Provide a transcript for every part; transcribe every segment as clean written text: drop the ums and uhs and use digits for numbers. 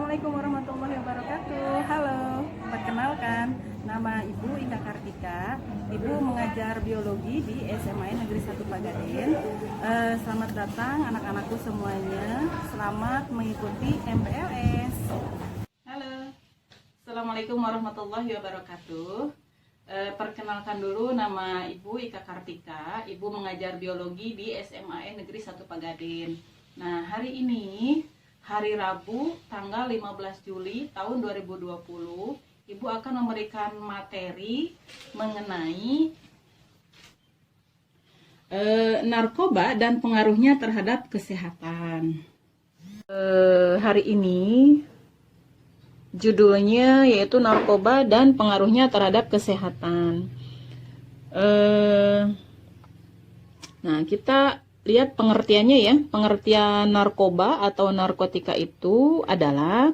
Assalamualaikum warahmatullahi wabarakatuh. Halo, perkenalkan, nama Ibu Ika Kartika. Ibu mengajar biologi di SMA Negeri 1 Pagaden. Selamat datang anak-anakku semuanya. Selamat mengikuti MPLS. Halo, Assalamualaikum warahmatullahi wabarakatuh. Perkenalkan dulu, nama Ibu Ika Kartika. Ibu mengajar biologi di SMA Negeri 1 Pagaden. Nah, hari ini hari Rabu tanggal 15 Juli tahun 2020, Ibu akan memberikan materi mengenai narkoba dan pengaruhnya terhadap kesehatan. Hari ini judulnya yaitu narkoba dan pengaruhnya terhadap kesehatan. Nah, kita lihat pengertiannya ya. Pengertian narkoba atau narkotika itu adalah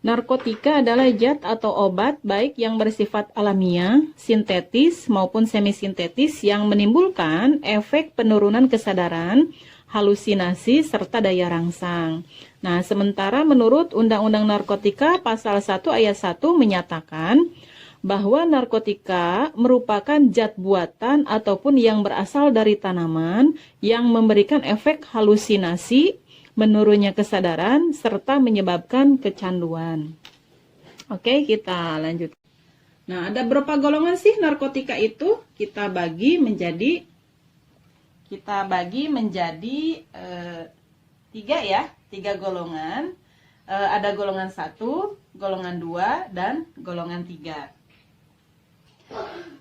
narkotika adalah zat atau obat baik yang bersifat alamiah, sintetis maupun semisintetis yang menimbulkan efek penurunan kesadaran, halusinasi serta daya rangsang. Nah, sementara menurut Undang-Undang Narkotika pasal 1 ayat 1 menyatakan bahwa narkotika merupakan zat buatan ataupun yang berasal dari tanaman yang memberikan efek halusinasi, menurunnya kesadaran, serta menyebabkan kecanduan. Oke, kita lanjut. Nah, ada berapa golongan sih narkotika itu? Kita bagi menjadi tiga golongan. Ada golongan 1, golongan 2, dan golongan 3.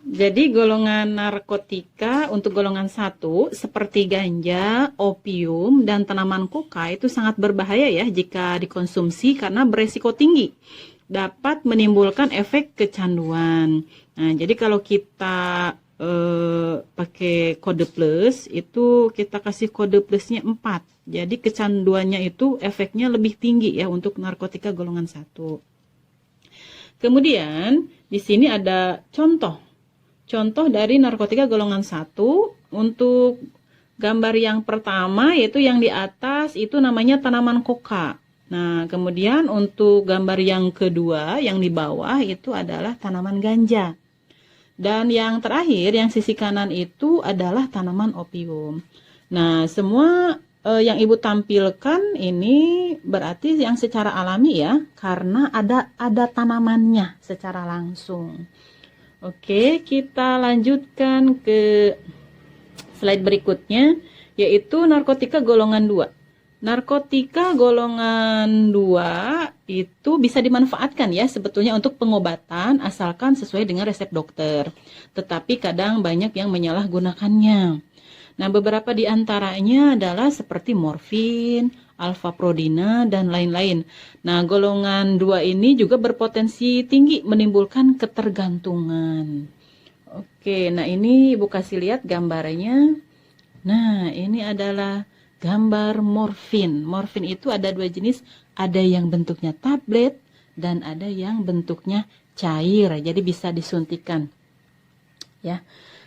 Jadi golongan narkotika untuk golongan 1 seperti ganja, opium, dan tanaman koka itu sangat berbahaya ya jika dikonsumsi karena beresiko tinggi. Dapat menimbulkan efek kecanduan. Nah, jadi kalau kita pakai kode plus, itu kita kasih kode plusnya 4. Jadi kecanduannya itu efeknya lebih tinggi ya untuk narkotika golongan 1. Kemudian di sini ada contoh dari narkotika golongan 1. Untuk gambar yang pertama yaitu yang di atas itu namanya tanaman koka. Nah, kemudian untuk gambar yang kedua yang di bawah itu adalah tanaman ganja. Dan yang terakhir yang sisi kanan itu adalah tanaman opium. Nah, semua yang Ibu tampilkan ini berarti yang secara alami ya, karena ada tanamannya secara langsung. Oke, kita lanjutkan ke slide berikutnya, yaitu narkotika golongan 2. Narkotika golongan 2 itu bisa dimanfaatkan ya sebetulnya untuk pengobatan asalkan sesuai dengan resep dokter. Tetapi kadang banyak yang menyalahgunakannya. Nah, beberapa di antaranya adalah seperti morfin, alfa-prodina, dan lain-lain. Nah, golongan 2 ini juga berpotensi tinggi menimbulkan ketergantungan. Oke, nah ini Ibu kasih lihat gambarnya. Nah, ini adalah gambar morfin. Morfin itu ada 2 jenis, ada yang bentuknya tablet dan ada yang bentuknya cair, jadi bisa disuntikan. Ya.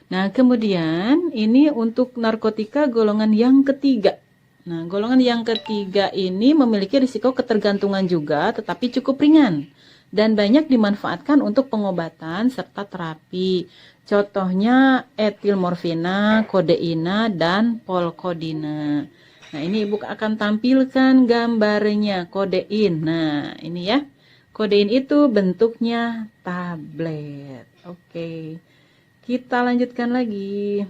Nah, kemudian ini untuk narkotika golongan yang ketiga. Nah, golongan yang ketiga ini memiliki risiko ketergantungan juga, tetapi cukup ringan. Dan banyak dimanfaatkan untuk pengobatan serta terapi. Contohnya etilmorfina, kodeina, dan polkodina. Nah, ini Ibu akan tampilkan gambarnya, kodein. Nah, ini ya. Kodein itu bentuknya tablet. Oke. Kita lanjutkan lagi.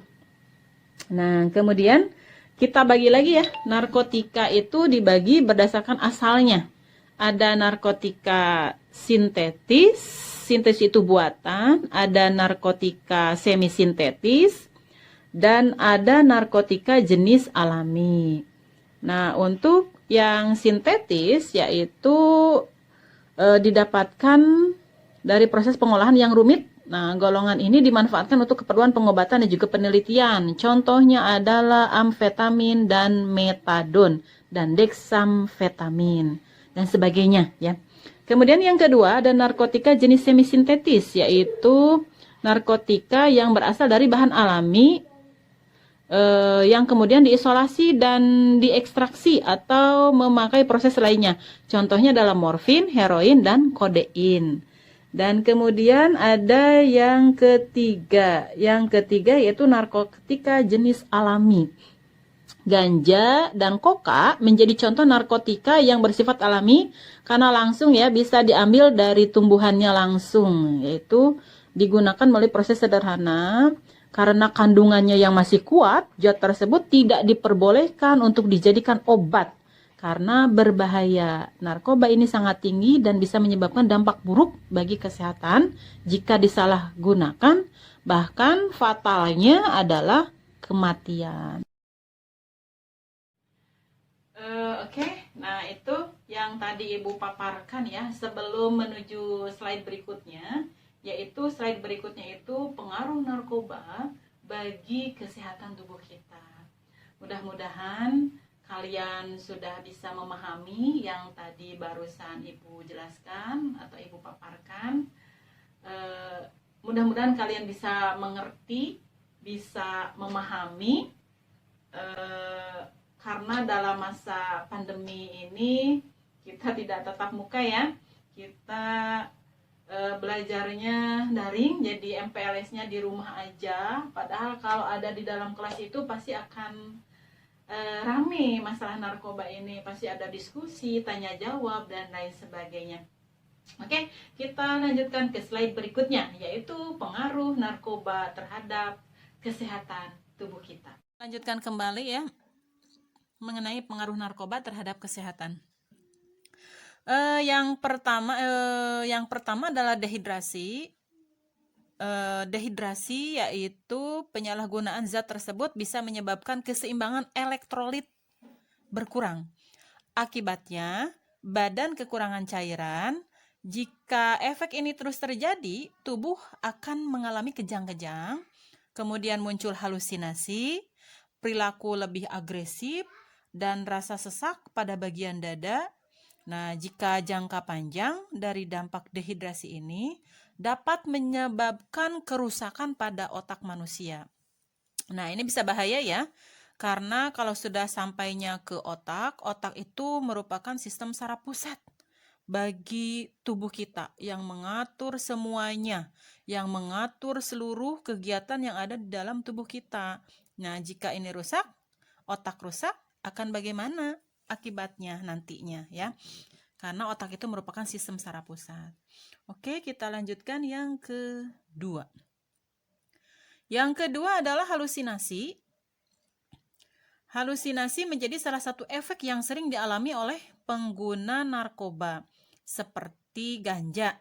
Nah, kemudian kita bagi lagi ya. Narkotika itu dibagi berdasarkan asalnya. Ada narkotika sintetis, sintetis itu buatan, ada narkotika semisintetis, dan ada narkotika jenis alami. Nah, untuk yang sintetis yaitu didapatkan dari proses pengolahan yang rumit. Nah, golongan ini dimanfaatkan untuk keperluan pengobatan dan juga penelitian. Contohnya adalah amfetamin dan metadon dan dexamfetamin dan sebagainya ya. Kemudian yang kedua ada narkotika jenis semisintetis, yaitu narkotika yang berasal dari bahan alami yang kemudian diisolasi dan diekstraksi atau memakai proses lainnya. Contohnya adalah morfin, heroin, dan kodein. Dan kemudian ada yang ketiga. Yang ketiga yaitu narkotika jenis alami. Ganja dan koka menjadi contoh narkotika yang bersifat alami karena langsung ya bisa diambil dari tumbuhannya langsung, yaitu digunakan melalui proses sederhana. Karena kandungannya yang masih kuat, zat tersebut tidak diperbolehkan untuk dijadikan obat karena berbahaya. Narkoba ini sangat tinggi dan bisa menyebabkan dampak buruk bagi kesehatan jika disalahgunakan, bahkan fatalnya adalah kematian. Oke, nah itu yang tadi Ibu paparkan ya sebelum menuju slide berikutnya, yaitu slide berikutnya itu pengaruh narkoba bagi kesehatan tubuh kita. Mudah-mudahan kalian sudah bisa memahami yang tadi barusan Ibu jelaskan atau Ibu paparkan. Mudah-mudahan kalian bisa mengerti, bisa memahami, karena dalam masa pandemi ini kita tidak tatap muka ya, kita belajarnya daring, jadi MPLS-nya di rumah aja. Padahal kalau ada di dalam kelas itu pasti akan rame masalah narkoba ini, pasti ada diskusi, tanya jawab, dan lain sebagainya. Oke, kita lanjutkan ke slide berikutnya, yaitu pengaruh narkoba terhadap kesehatan tubuh kita. Lanjutkan kembali ya mengenai pengaruh narkoba terhadap kesehatan. Yang pertama adalah dehidrasi. Dehidrasi yaitu penyalahgunaan zat tersebut bisa menyebabkan keseimbangan elektrolit berkurang. Akibatnya, badan kekurangan cairan. Jika efek ini terus terjadi, tubuh akan mengalami kejang-kejang, kemudian muncul halusinasi, perilaku lebih agresif, dan rasa sesak pada bagian dada. Nah, jika jangka panjang dari dampak dehidrasi ini dapat menyebabkan kerusakan pada otak manusia. Nah, ini bisa bahaya ya, karena kalau sudah sampainya ke otak, otak itu merupakan sistem saraf pusat bagi tubuh kita yang mengatur semuanya, yang mengatur seluruh kegiatan yang ada di dalam tubuh kita. Nah, jika ini rusak, otak rusak, akan bagaimana akibatnya nantinya ya? Karena otak itu merupakan sistem saraf pusat. Oke, kita lanjutkan yang kedua. Yang kedua adalah halusinasi. Halusinasi menjadi salah satu efek yang sering dialami oleh pengguna narkoba, seperti ganja.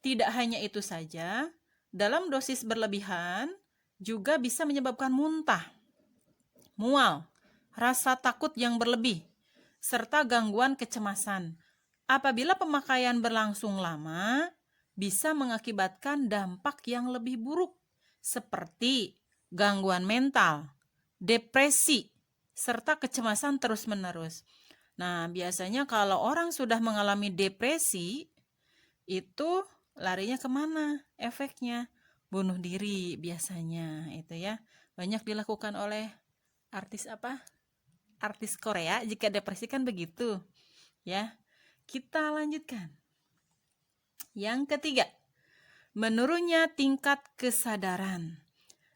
Tidak hanya itu saja, dalam dosis berlebihan juga bisa menyebabkan muntah, mual, rasa takut yang berlebih, serta gangguan kecemasan. Apabila pemakaian berlangsung lama, bisa mengakibatkan dampak yang lebih buruk, seperti gangguan mental, depresi, serta kecemasan terus-menerus. Nah, biasanya kalau orang sudah mengalami depresi, itu larinya kemana efeknya? Bunuh diri biasanya, itu ya. Banyak dilakukan oleh artis artis Korea jika depresi kan begitu ya. Kita lanjutkan yang ketiga, menurunnya tingkat kesadaran.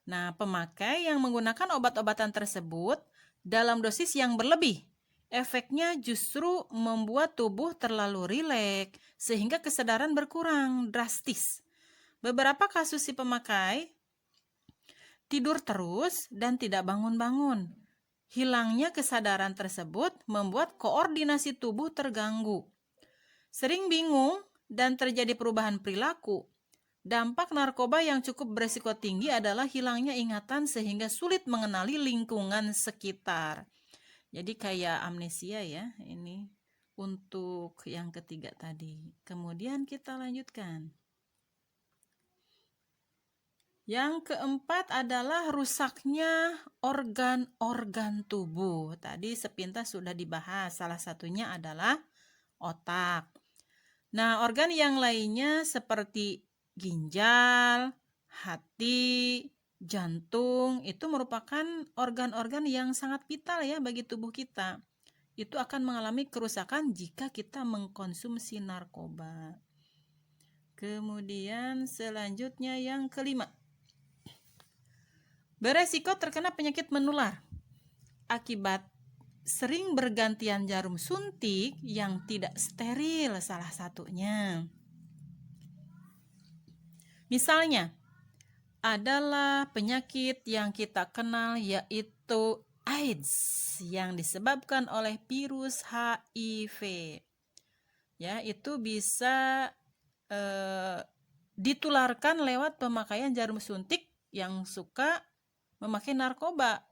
Nah, pemakai yang menggunakan obat-obatan tersebut dalam dosis yang berlebih, efeknya justru membuat tubuh terlalu rileks sehingga kesadaran berkurang drastis. Beberapa kasus si pemakai tidur terus dan tidak bangun-bangun. Hilangnya kesadaran tersebut membuat koordinasi tubuh terganggu. Sering bingung dan terjadi perubahan perilaku. Dampak narkoba yang cukup beresiko tinggi adalah hilangnya ingatan sehingga sulit mengenali lingkungan sekitar. Jadi kayak amnesia ya, ini untuk yang ketiga tadi. Kemudian kita lanjutkan. Yang keempat adalah rusaknya organ-organ tubuh. Tadi sepintas sudah dibahas, salah satunya adalah otak. Nah, organ yang lainnya seperti ginjal, hati, jantung itu merupakan organ-organ yang sangat vital ya bagi tubuh kita. Itu akan mengalami kerusakan jika kita mengkonsumsi narkoba. Kemudian selanjutnya yang kelima, beresiko terkena penyakit menular akibat sering bergantian jarum suntik yang tidak steril salah satunya. Misalnya, adalah penyakit yang kita kenal yaitu AIDS yang disebabkan oleh virus HIV. Ya, itu bisa ditularkan lewat pemakaian jarum suntik yang suka memakai narkoba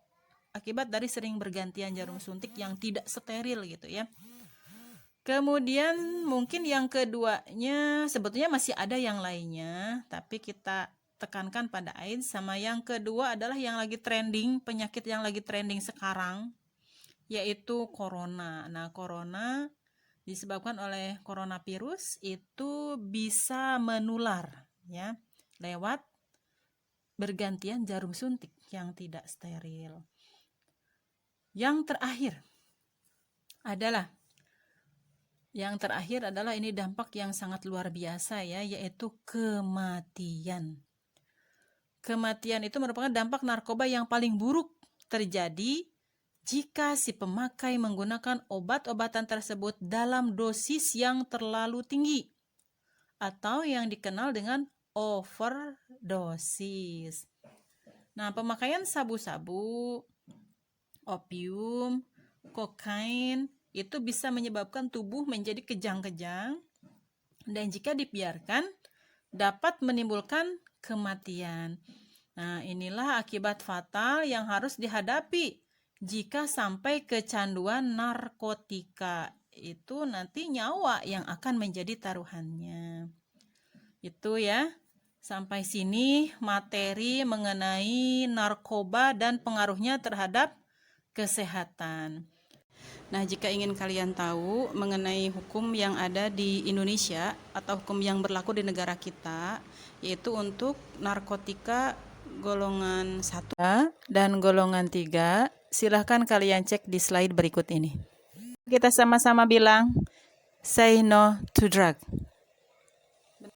akibat dari sering bergantian jarum suntik yang tidak steril gitu ya. Kemudian mungkin yang keduanya, sebetulnya masih ada yang lainnya, tapi kita tekankan pada AIDS. Sama yang kedua adalah yang lagi trending, penyakit yang lagi trending sekarang, yaitu corona. Nah, corona disebabkan oleh coronavirus itu bisa menular ya lewat bergantian jarum suntik yang tidak steril. Yang terakhir adalah ini dampak yang sangat luar biasa ya, yaitu kematian. Kematian itu merupakan dampak narkoba yang paling buruk terjadi jika si pemakai menggunakan obat-obatan tersebut dalam dosis yang terlalu tinggi atau yang dikenal dengan overdosis. Nah, pemakaian sabu-sabu, opium, kokain itu bisa menyebabkan tubuh menjadi kejang-kejang dan jika dibiarkan dapat menimbulkan kematian. Nah, inilah akibat fatal yang harus dihadapi jika sampai kecanduan narkotika. Itu nanti nyawa yang akan menjadi taruhannya. Itu ya. Sampai sini materi mengenai narkoba dan pengaruhnya terhadap kesehatan. Nah, jika ingin kalian tahu mengenai hukum yang ada di Indonesia atau hukum yang berlaku di negara kita, yaitu untuk narkotika golongan 1 dan golongan 3, silahkan kalian cek di slide berikut ini. Kita sama-sama bilang, say no to drug.